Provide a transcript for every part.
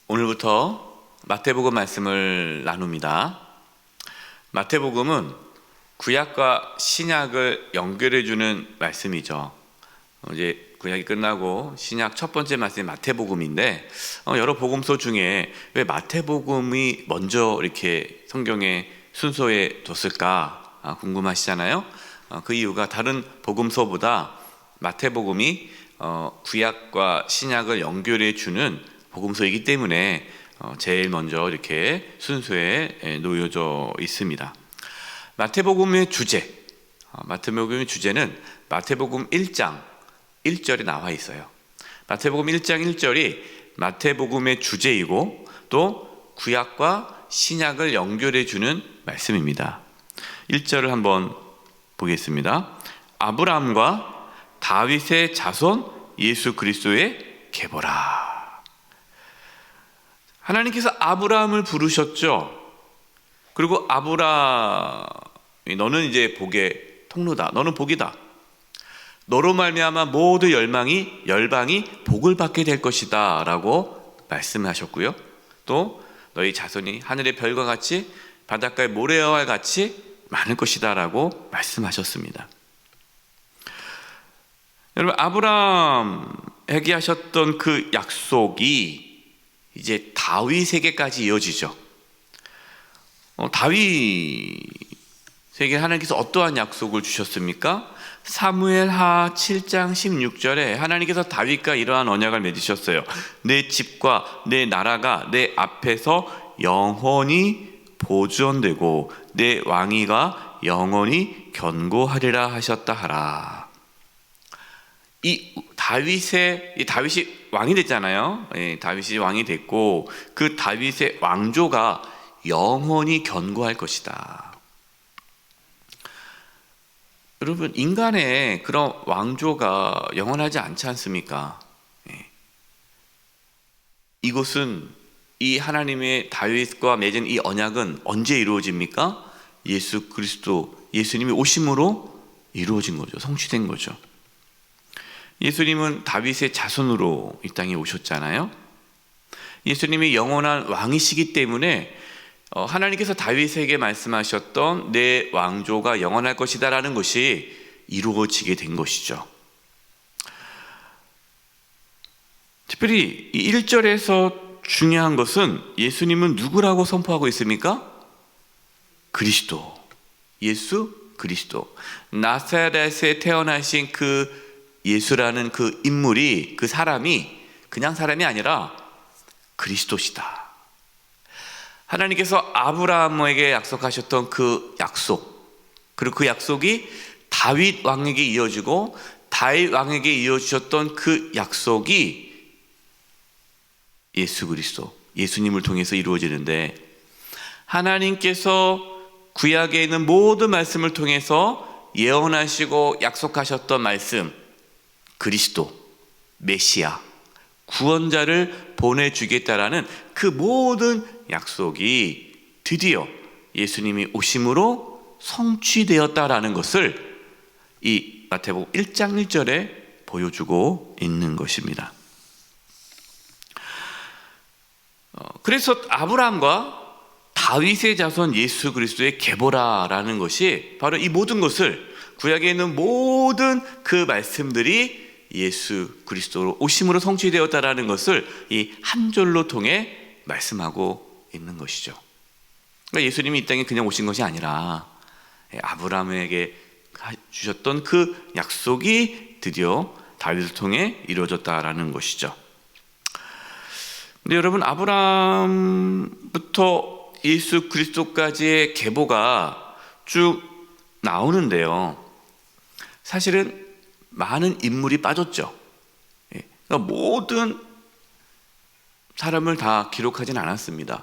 오늘부터 마태복음 말씀을 나눕니다. 마태복음은 구약과 신약을 연결해주는 말씀이죠. 이제 구약이 끝나고 신약 첫 번째 말씀이 마태복음인데 여러 복음서 중에 왜 마태복음이 먼저 이렇게 성경의 순서에 뒀을까 궁금하시잖아요. 그 이유가 다른 복음서보다 마태복음이 구약과 신약을 연결해주는 복음서이기 때문에 제일 먼저 이렇게 순서에 놓여져 있습니다. 마태복음의 주제는 마태복음 1장 1절에 나와 있어요. 마태복음 1장 1절이 마태복음의 주제이고 또 구약과 신약을 연결해 주는 말씀입니다. 1절을 한번 보겠습니다. 아브라함과 다윗의 자손 예수 그리스도의 계보라. 하나님께서 아브라함을 부르셨죠. 그리고 아브라함, 너는 이제 복의 통로다. 너는 복이다. 너로 말미암아 모두 열방이 복을 받게 될 것이다 라고 말씀하셨고요. 또 너희 자손이 하늘의 별과 같이 바닷가의 모래와 같이 많을 것이다 라고 말씀하셨습니다. 여러분, 아브라함에게 하셨던 그 약속이 이제 다윗에게까지 이어지죠. 다윗에게 하나님께서 어떠한 약속을 주셨습니까? 사무엘하 7장 16절에 하나님께서 다윗과 이러한 언약을 맺으셨어요. 내 집과 내 나라가 내 앞에서 영원히 보존되고 내 왕위가 영원히 견고하리라 하셨다 하라. 다윗이 왕이 됐잖아요. 다윗이 왕이 됐고 그 다윗의 왕조가 영원히 견고할 것이다. 여러분, 인간의 그런 왕조가 영원하지 않지 않습니까? 이것은 이 하나님의 다윗과 맺은 이 언약은 언제 이루어집니까? 예수 그리스도, 예수님이 오심으로 이루어진 거죠. 성취된 거죠. 예수님은 다윗의 자손으로 이 땅에 오셨잖아요. 예수님이 영원한 왕이시기 때문에 하나님께서 다윗에게 말씀하셨던 내 왕조가 영원할 것이다 라는 것이 이루어지게 된 것이죠. 특별히 이 1절에서 중요한 것은 예수님은 누구라고 선포하고 있습니까? 그리스도, 예수 그리스도. 나사렛에 태어나신 그 예수라는 그 인물이, 그 사람이 그냥 사람이 아니라 그리스도시다. 하나님께서 아브라함에게 약속하셨던 그 약속, 그리고 그 약속이 다윗 왕에게 이어지고 다윗 왕에게 이어주셨던 그 약속이 예수 그리스도, 예수님을 통해서 이루어지는데, 하나님께서 구약에 있는 모든 말씀을 통해서 예언하시고 약속하셨던 말씀, 그리스도, 메시아, 구원자를 보내주겠다라는 그 모든 약속이 드디어 예수님이 오심으로 성취되었다라는 것을 이 마태복음 1장 1절에 보여주고 있는 것입니다. 그래서 아브라함과 다윗의 자손 예수 그리스도의 계보라라는 것이 바로 이 모든 것을, 구약에 있는 모든 그 말씀들이 예수 그리스도로 오심으로 성취되었다라는 것을 이 한 절로 통해 말씀하고 있는 것이죠. 그러니까 예수님이 이 땅에 그냥 오신 것이 아니라 아브라함에게 주셨던 그 약속이 드디어 다윗을 통해 이루어졌다라는 것이죠. 근데 여러분, 아브라함부터 예수 그리스도까지의 계보가 쭉 나오는데요, 사실은 많은 인물이 빠졌죠. 그러니까 모든 사람을 다 기록하진 않았습니다.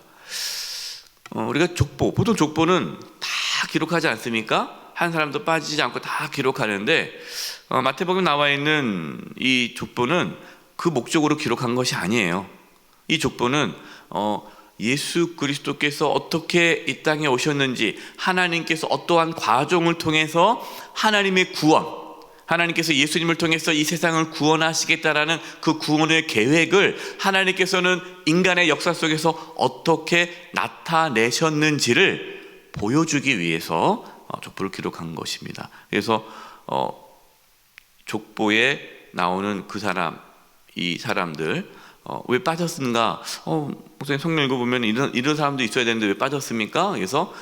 우리가 보통 족보는 다 기록하지 않습니까? 한 사람도 빠지지 않고 다 기록하는데 마태복음에 나와 있는 이 족보는 그 목적으로 기록한 것이 아니에요. 이 족보는 예수 그리스도께서 어떻게 이 땅에 오셨는지, 하나님께서 어떠한 과정을 통해서 하나님의 구원, 하나님께서 예수님을 통해서 이 세상을 구원하시겠다라는 그 구원의 계획을 하나님께서는 인간의 역사 속에서 어떻게 나타내셨는지를 보여주기 위해서 족보를 기록한 것입니다. 그래서 족보에 나오는 이 사람들 왜 빠졌는가? 목사님 성경 읽어보면 이런 사람도 있어야 되는데 왜 빠졌습니까? 그래서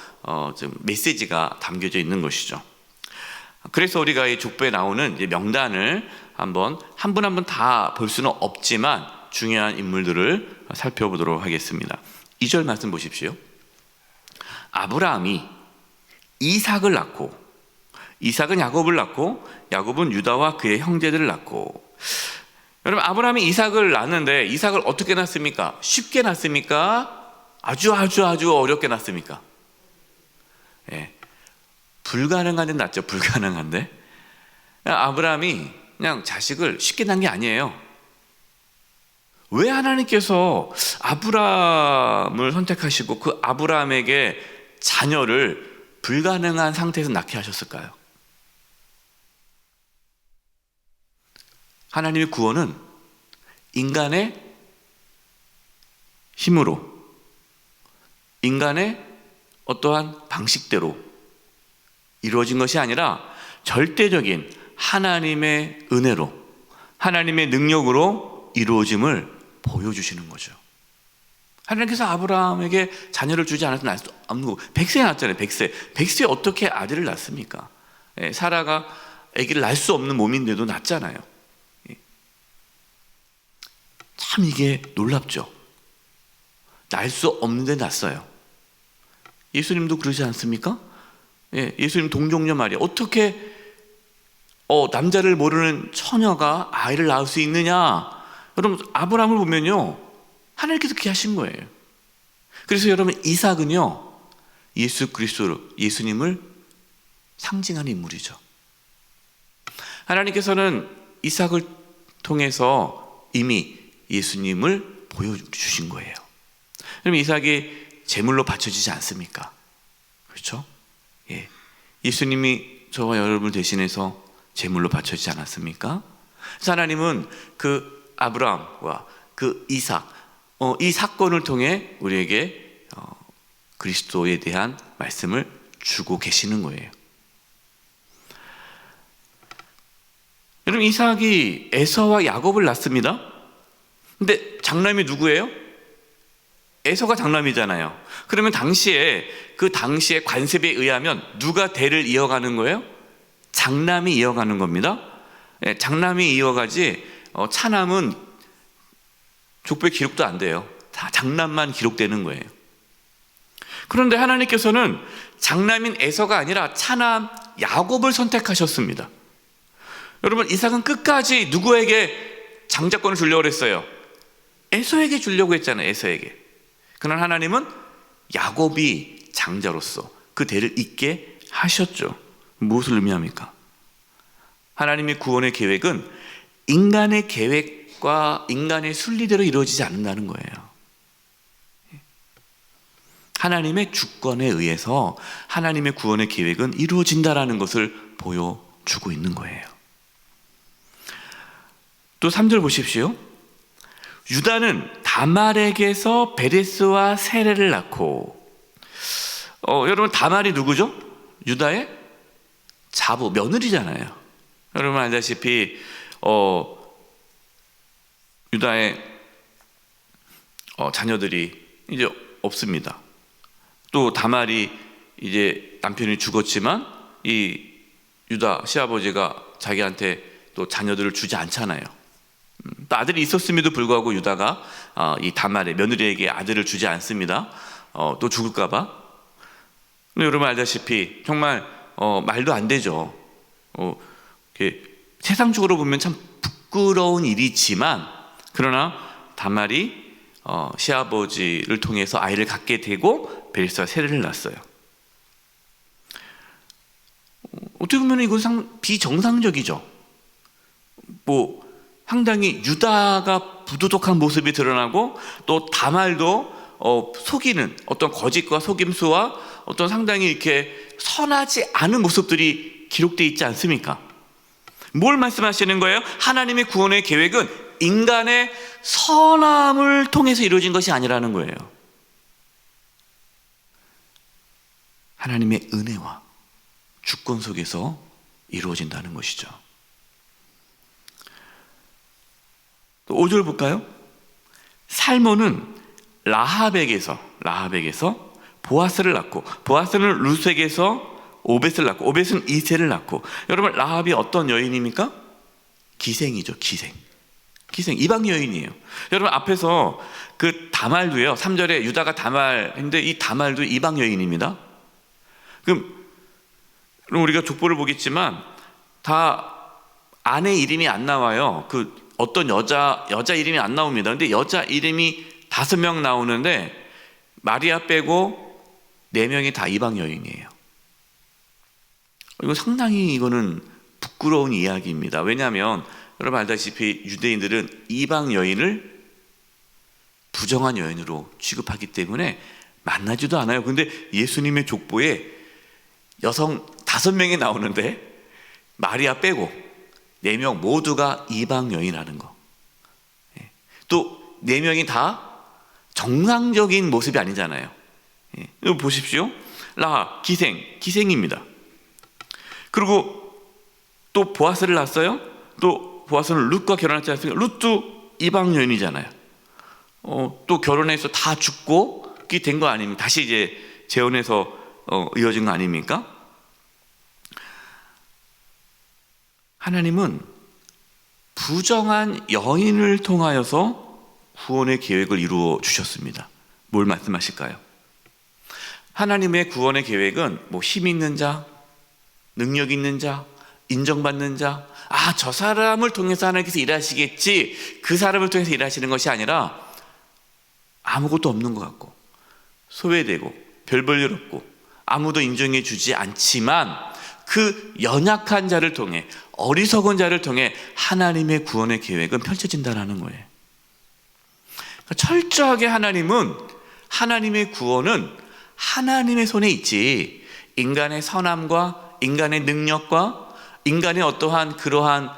좀 메시지가 담겨져 있는 것이죠. 그래서 우리가 이 족보에 나오는 명단을 한 분 한 분 다 볼 수는 없지만 중요한 인물들을 살펴보도록 하겠습니다. 2절 말씀 보십시오. 아브라함이 이삭을 낳고, 이삭은 야곱을 낳고, 야곱은 유다와 그의 형제들을 낳고. 여러분, 아브라함이 이삭을 낳았는데 이삭을 어떻게 낳습니까? 쉽게 낳습니까? 아주 어렵게 낳습니까? 예. 불가능한데 낳죠. 불가능한데. 아브라함이 그냥 자식을 쉽게 낳은 게 아니에요. 왜 하나님께서 아브라함을 선택하시고 그 아브라함에게 자녀를 불가능한 상태에서 낳게 하셨을까요? 하나님의 구원은 인간의 힘으로, 인간의 어떠한 방식대로 이루어진 것이 아니라 절대적인 하나님의 은혜로, 하나님의 능력으로 이루어짐을 보여주시는 거죠. 하나님께서 아브라함에게 자녀를 주지 않아서 낳을 수 없는 거고, 100세에 낳았잖아요. 100세에 어떻게 아들을 낳습니까? 사라가 아기를 낳을 수 없는 몸인데도 낳잖아요. 참 이게 놀랍죠. 낳을 수 없는데 낳았어요. 예수님도 그러지 않습니까? 예수님 동정녀 마리아, 어떻게 남자를 모르는 처녀가 아이를 낳을 수 있느냐? 여러분, 아브라함을 보면요, 하나님께서 그렇게 하신 거예요. 그래서 여러분, 이삭은요, 예수 그리스도로, 예수님을 상징하는 인물이죠. 하나님께서는 이삭을 통해서 이미 예수님을 보여주신 거예요. 그럼 이삭이 제물로 바쳐지지 않습니까? 그렇죠? 예. 예수님이 저와 여러분을 대신해서 제물로 바쳐지지 않았습니까? 그래서 하나님은 그 아브라함과 그 이삭, 이 사건을 통해 우리에게 그리스도에 대한 말씀을 주고 계시는 거예요. 여러분, 이삭이 에서와 야곱을 낳습니다. 근데 장남이 누구예요? 에서가 장남이잖아요. 그러면 그 당시에 관습에 의하면 누가 대를 이어가는 거예요? 장남이 이어가는 겁니다. 장남이 이어가지 차남은 족보에 기록도 안 돼요. 다 장남만 기록되는 거예요. 그런데 하나님께서는 장남인 에서가 아니라 차남 야곱을 선택하셨습니다. 여러분, 이삭은 끝까지 누구에게 장자권을 주려고 했어요? 에서에게 주려고 했잖아요. 에서에게. 그러나 하나님은 야곱이 장자로서 그 대를 잇게 하셨죠. 무엇을 의미합니까? 하나님의 구원의 계획은 인간의 계획과 인간의 순리대로 이루어지지 않는다는 거예요. 하나님의 주권에 의해서 하나님의 구원의 계획은 이루어진다라는 것을 보여주고 있는 거예요. 또 3절 보십시오. 유다는 다말에게서 베레스와 세레를 낳고, 여러분, 다말이 누구죠? 유다의 자부, 며느리잖아요. 여러분 알다시피 유다의 자녀들이 이제 없습니다. 또 다말이 이제 남편이 죽었지만 이 유다 시아버지가 자기한테 또 자녀들을 주지 않잖아요. 또 아들이 있었음에도 불구하고 유다가 이 다말의 며느리에게 아들을 주지 않습니다. 또 죽을까봐. 여러분 알다시피 정말 말도 안 되죠. 세상적으로 보면 참 부끄러운 일이지만, 그러나 다말이 시아버지를 통해서 아이를 갖게 되고 베레스와 세레를 낳았어요. 어떻게 보면 이건 비정상적이죠. 상당히 유다가 부도덕한 모습이 드러나고, 또 다말도 속이는 어떤 거짓과 속임수와 어떤 상당히 이렇게 선하지 않은 모습들이 기록되어 있지 않습니까? 뭘 말씀하시는 거예요? 하나님의 구원의 계획은 인간의 선함을 통해서 이루어진 것이 아니라는 거예요. 하나님의 은혜와 주권 속에서 이루어진다는 것이죠. 또 5절 볼까요? 살몬은 라합에게서 보아스를 낳고, 보아스는 루스에게서 오벳을 낳고, 오벳은 이새를 낳고. 여러분, 라합이 어떤 여인입니까? 기생이죠. 기생, 이방 여인이에요. 여러분, 앞에서 그 다말도요, 3절에 유다가 다말인데 이 다말도 이방 여인입니다. 그럼 우리가 족보를 보겠지만 다 아내 이름이 안 나와요. 그 어떤 여자 이름이 안 나옵니다. 근데 여자 이름이 5명 나오는데 마리아 빼고 4명이 다 이방 여인이에요. 이거 상당히 이거는 부끄러운 이야기입니다. 왜냐하면 여러분 알다시피 유대인들은 이방 여인을 부정한 여인으로 취급하기 때문에 만나지도 않아요. 근데 예수님의 족보에 여성 5명이 나오는데 마리아 빼고 4명 모두가 이방 여인이라는 거. 또 4명이 다 정상적인 모습이 아니잖아요. 이거 보십시오. 라합 기생입니다. 그리고 또 보아스를 낳았어요. 또 보아스는 룻과 결혼하지 않습니까? 룻도 이방 여인이잖아요. 또 결혼해서 다 죽고 된 거 아닙니까? 다시 이제 재혼해서 이어진 거 아닙니까? 하나님은 부정한 여인을 통하여서 구원의 계획을 이루어 주셨습니다. 뭘 말씀하실까요? 하나님의 구원의 계획은 뭐 힘 있는 자, 능력 있는 자, 인정받는 자, 저 사람을 통해서 하나님께서 일하시겠지, 그 사람을 통해서 일하시는 것이 아니라 아무것도 없는 것 같고 소외되고 별 볼 일 없고 아무도 인정해 주지 않지만 그 연약한 자를 통해, 어리석은 자를 통해 하나님의 구원의 계획은 펼쳐진다는 거예요. 그러니까 철저하게 하나님의 구원은 하나님의 손에 있지, 인간의 선함과 인간의 능력과 인간의 어떠한 그러한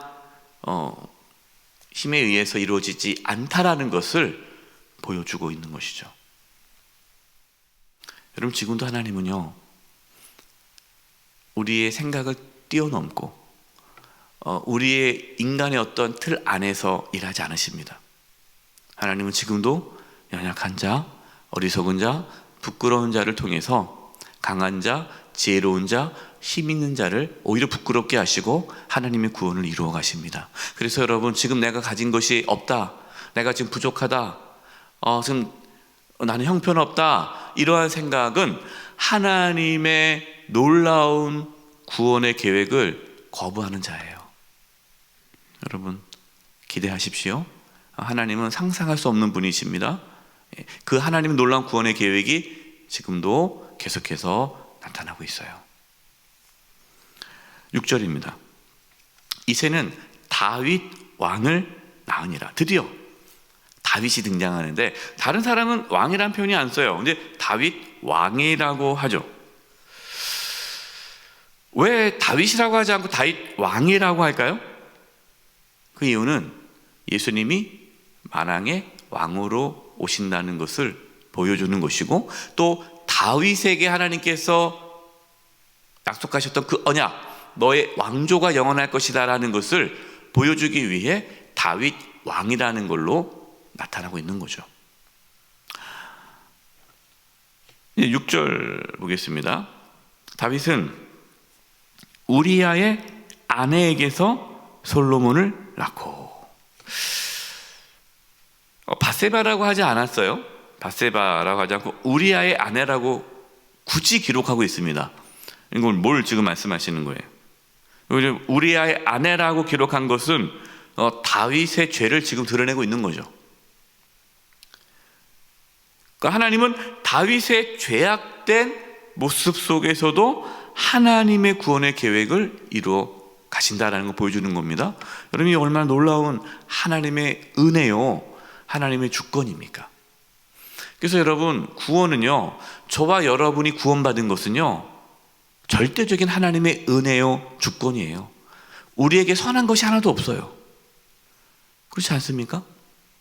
힘에 의해서 이루어지지 않다라는 것을 보여주고 있는 것이죠. 여러분, 지금도 하나님은요, 우리의 생각을 뛰어넘고 우리의 인간의 어떤 틀 안에서 일하지 않으십니다. 하나님은 지금도 연약한 자, 어리석은 자, 부끄러운 자를 통해서 강한 자, 지혜로운 자, 힘 있는 자를 오히려 부끄럽게 하시고 하나님의 구원을 이루어 가십니다. 그래서 여러분, 지금 내가 가진 것이 없다, 내가 지금 부족하다, 지금 나는 형편없다, 이러한 생각은 하나님의 놀라운 구원의 계획을 거부하는 자예요. 여러분, 기대하십시오. 하나님은 상상할 수 없는 분이십니다. 그 하나님의 놀라운 구원의 계획이 지금도 계속해서 나타나고 있어요. 6절입니다. 이새는 다윗 왕을 낳으니라. 드디어 다윗이 등장하는데, 다른 사람은 왕이라는 표현이 안 써요. 근데 다윗 왕이라고 하죠. 왜 다윗이라고 하지 않고 다윗 왕이라고 할까요? 그 이유는 예수님이 만왕의 왕으로 오신다는 것을 보여주는 것이고, 또 다윗에게 하나님께서 약속하셨던 그 언약, 너의 왕조가 영원할 것이다 라는 것을 보여주기 위해 다윗 왕이라는 걸로 나타나고 있는 거죠. 6절 보겠습니다. 다윗은 우리아의 아내에게서 솔로몬을 낳고, 밧세바라고 하지 않았어요. 밧세바라고 하지 않고 우리아의 아내라고 굳이 기록하고 있습니다. 이걸 뭘 지금 말씀하시는 거예요? 우리아의 아내라고 기록한 것은 다윗의 죄를 지금 드러내고 있는 거죠. 그러니까 하나님은 다윗의 죄악된 모습 속에서도 하나님의 구원의 계획을 이루어 가신다라는 걸 보여주는 겁니다. 여러분이 얼마나 놀라운 하나님의 은혜요, 하나님의 주권입니까? 그래서 여러분, 구원은요, 저와 여러분이 구원받은 것은요, 절대적인 하나님의 은혜요, 주권이에요. 우리에게 선한 것이 하나도 없어요. 그렇지 않습니까?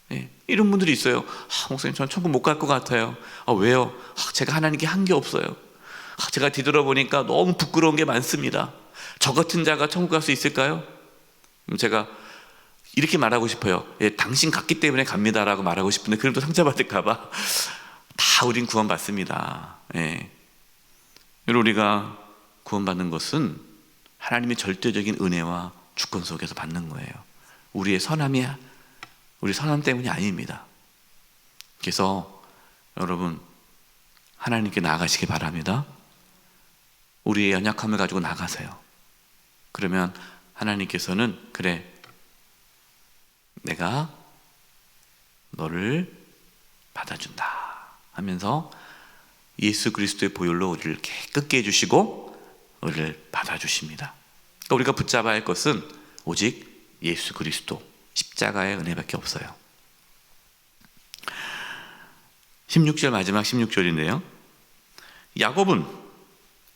네. 이런 분들이 있어요. 목사님, 저는 천국 못 갈 것 같아요. 왜요? 제가 하나님께 한 게 없어요. 제가 뒤돌아보니까 너무 부끄러운 게 많습니다. 저 같은 자가 천국 갈 수 있을까요? 제가 이렇게 말하고 싶어요. 당신 갔기 때문에 갑니다라고 말하고 싶은데 그래도 상처받을까봐 다 우린 구원받습니다. 우리가 구원받는 것은 하나님의 절대적인 은혜와 주권 속에서 받는 거예요. 우리 선함 때문이 아닙니다. 그래서 여러분, 하나님께 나아가시기 바랍니다. 우리의 연약함을 가지고 나가세요. 그러면 하나님께서는 그래, 내가 너를 받아준다 하면서 예수 그리스도의 보혈로 우리를 깨끗게 해주시고 우리를 받아주십니다. 그러니까 우리가 붙잡아야 할 것은 오직 예수 그리스도 십자가의 은혜밖에 없어요. 16절, 마지막 16절인데요. 야곱은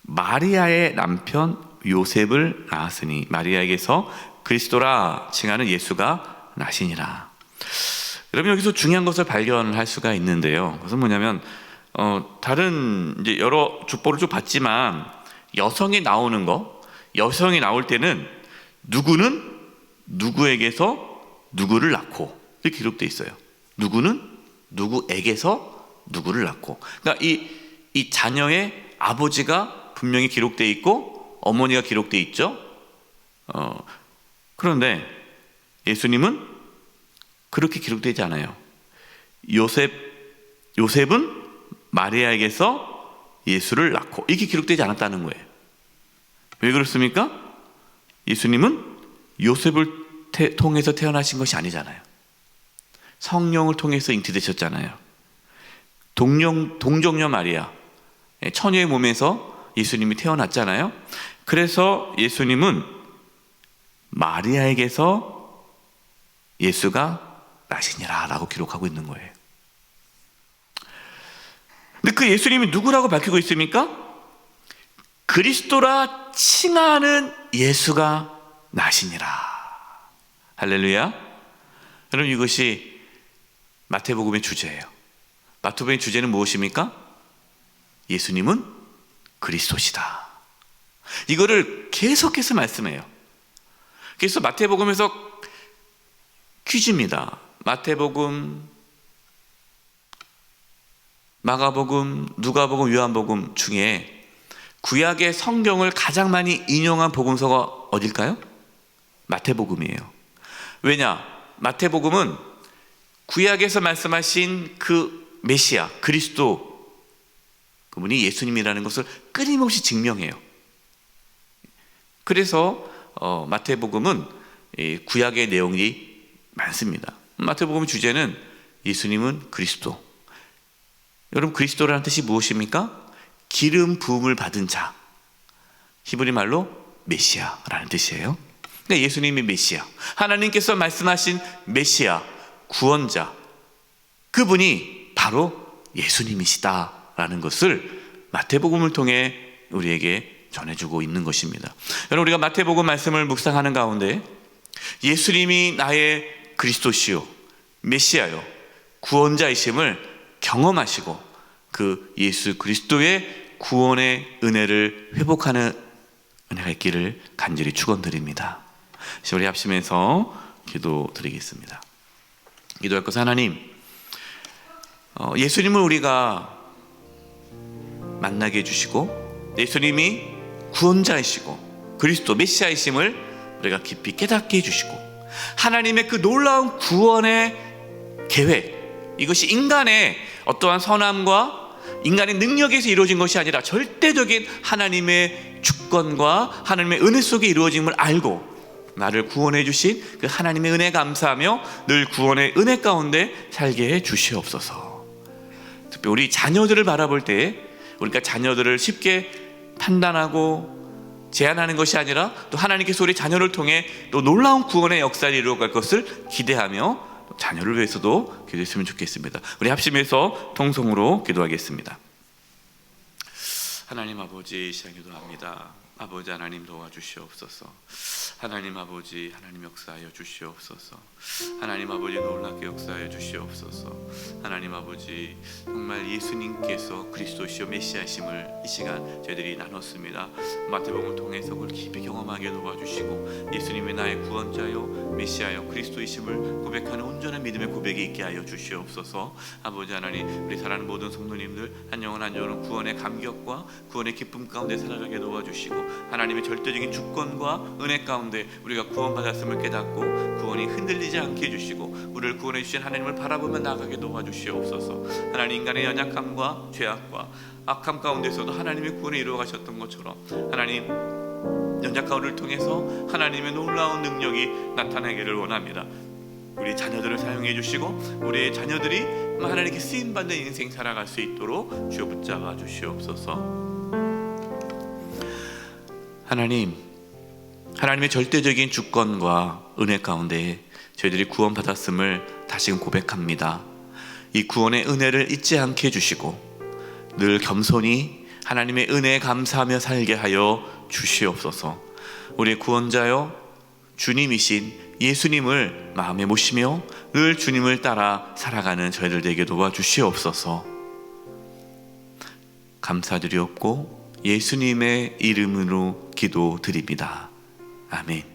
마리아의 남편 요셉을 낳았으니 마리아에게서 그리스도라 칭하는 예수가 나시니라. 여러분, 여기서 중요한 것을 발견할 수가 있는데요. 그것은 뭐냐면 다른 이제 여러 족보를 좀 봤지만 여성이 나오는 거, 여성이 나올 때는 누구는 누구에게서 누구를 낳고 이렇게 기록되어 있어요. 누구는 누구에게서 누구를 낳고. 그러니까 이 자녀의 아버지가 분명히 기록되어 있고 어머니가 기록되어 있죠. 그런데 예수님은 그렇게 기록되지 않아요. 요셉은 마리아에게서 예수를 낳고 이렇게 기록되지 않았다는 거예요. 왜 그렇습니까? 예수님은 요셉을 통해서 태어나신 것이 아니잖아요. 성령을 통해서 잉태되셨잖아요. 동정녀 마리아, 처녀의 몸에서 예수님이 태어났잖아요. 그래서 예수님은 마리아에게서 예수가 나시니라 라고 기록하고 있는 거예요. 근데 그 예수님이 누구라고 밝히고 있습니까? 그리스도라 칭하는 예수가 나시니라. 할렐루야. 여러분, 이것이 마태복음의 주제예요. 마태복음의 주제는 무엇입니까? 예수님은 그리스도시다. 이거를 계속해서 말씀해요. 그래서 마태복음에서 퀴즈입니다. 마태복음, 마가복음, 누가복음, 요한복음 중에 구약의 성경을 가장 많이 인용한 복음서가 어딜까요? 마태복음이에요. 왜냐? 마태복음은 구약에서 말씀하신 그 메시아, 그리스도, 그분이 예수님이라는 것을 끊임없이 증명해요. 그래서 마태복음은 구약의 내용이 많습니다. 마태복음의 주제는 예수님은 그리스도. 여러분, 그리스도라는 뜻이 무엇입니까? 기름 부음을 받은 자, 히브리 말로 메시아라는 뜻이에요. 그러니까 예수님이 메시아, 하나님께서 말씀하신 메시아, 구원자, 그분이 바로 예수님이시다라는 것을 마태복음을 통해 우리에게 전해주고 있는 것입니다. 여러분, 우리가 마태복음 말씀을 묵상하는 가운데 예수님이 나의 그리스도시요, 메시아요, 구원자이심을 경험하시고 그 예수 그리스도의 구원의 은혜를 회복하는 은혜가 있기를 간절히 축원드립니다. 우리 합심해서 기도드리겠습니다. 기도할 것은 하나님, 예수님을 우리가 만나게 해주시고 예수님이 구원자이시고 그리스도 메시아이심을 우리가 깊이 깨닫게 해주시고 하나님의 그 놀라운 구원의 계획, 이것이 인간의 어떠한 선함과 인간의 능력에서 이루어진 것이 아니라 절대적인 하나님의 주권과 하나님의 은혜 속에 이루어짐을 알고 나를 구원해 주신 그 하나님의 은혜 감사하며 늘 구원의 은혜 가운데 살게 해 주시옵소서. 특히 우리 자녀들을 바라볼 때 우리가 자녀들을 쉽게 판단하고 제한하는 것이 아니라 또 하나님께서 우리 자녀를 통해 또 놀라운 구원의 역사를 이루어갈 것을 기대하며 자녀를 위해서도 기도했으면 좋겠습니다. 우리 합심해서 통성으로 기도하겠습니다. 하나님 아버지, 시간 기도합니다. 아버지 하나님 도와주시옵소서. 하나님 아버지 하나님 역사하여 주시옵소서. 하나님 아버지 놀랍게 역사하여 주시옵소서. 하나님 아버지 정말 예수님께서 그리스도시요 메시아심을 이 시간 저희들이 나눴습니다. 마태복음을 통해서 그걸 깊이 경험하게 도와주시고 예수님이 나의 구원자요 메시아요 그리스도이심을 고백하는 온전한 믿음의 고백이 있게 하여 주시옵소서. 아버지 하나님 우리 사랑하는 모든 성도님들 한 영혼 한 영혼 구원의 감격과 구원의 기쁨 가운데 살아가게 도와주시고 하나님의 절대적인 주권과 은혜 가운데 우리가 구원받았음을 깨닫고 구원이 흔들리지 않게 해주시고 우리를 구원해 주신 하나님을 바라보며 나아가게 도와주시옵소서. 하나님 인간의 연약함과 죄악과 악함 가운데서도 하나님의 구원을 이루어 가셨던 것처럼 하나님 연약한 우리를 통해서 하나님의 놀라운 능력이 나타나기를 원합니다. 우리 자녀들을 사용해 주시고 우리의 자녀들이 하나님께 쓰임받는 인생 살아갈 수 있도록 주여 붙잡아 주시옵소서. 하나님의 절대적인 주권과 은혜 가운데 저희들이 구원받았음을 다시금 고백합니다. 이 구원의 은혜를 잊지 않게 해주시고 늘 겸손히 하나님의 은혜에 감사하며 살게 하여 주시옵소서. 우리의 구원자요 주님이신 예수님을 마음에 모시며 늘 주님을 따라 살아가는 저희들 되게 도와주시옵소서. 감사드리옵고 예수님의 이름으로 기도드립니다. 아멘.